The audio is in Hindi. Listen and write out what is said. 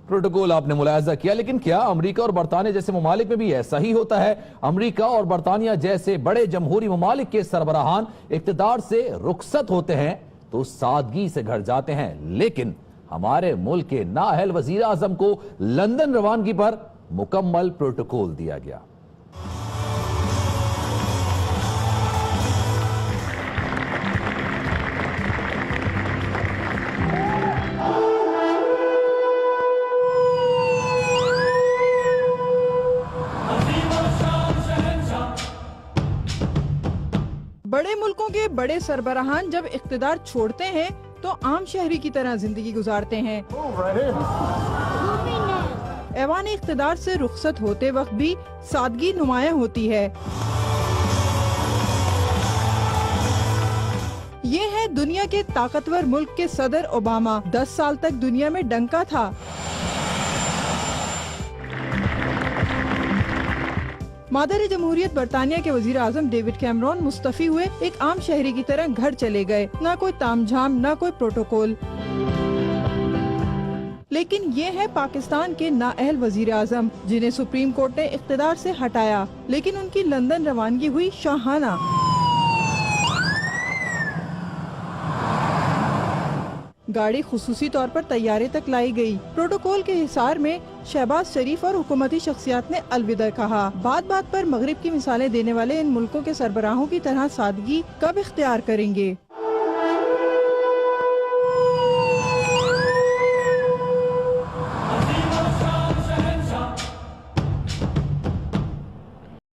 प्रोटोकॉल आपने मुलाहजा किया, लेकिन क्या अमेरिका और बरतानिया जैसे ममालिक में भी ऐसा ही होता है? अमेरिका और बरतानिया जैसे बड़े जमहूरी ममालिक के सरबराहान इक्तदार से रुखसत होते हैं तो सादगी से घर जाते हैं, लेकिन हमारे मुल्क के नाअहल वजीर आजम को लंदन रवानगी पर मुकम्मल प्रोटोकॉल दिया गया। बड़े मुल्कों के बड़े सरबराहान जब इख्तिदार छोड़ते हैं तो आम शहरी की तरह जिंदगी गुजारते हैं। ऐवान इख्तिदार से रुखसत होते वक्त भी सादगी नुमायां होती है। ये है दुनिया के ताकतवर मुल्क के सदर ओबामा। 10 साल तक दुनिया में डंका था। मादर जमहूरियत बरतानिया के वजीर आजम डेविड कैमरॉन मुस्तफी हुए एक आम शहरी की तरह घर चले गए। न कोई तामझाम, न कोई प्रोटोकॉल। लेकिन ये है पाकिस्तान के नाअहल वजीर आजम, जिन्हें सुप्रीम कोर्ट ने इख्तिदार से हटाया, लेकिन उनकी लंदन रवानगी हुई शाहाना। गाड़ी खुसूसी तौर पर तैयारे तक लाई गई। प्रोटोकॉल के हिसार में शहबाज शरीफ और हुकूमती शख्सियात ने अलविदा कहा। बात बात पर मगरिब की मिसालें देने वाले इन मुल्कों के सरबराहों की तरह सादगी कब इख्तियार करेंगे?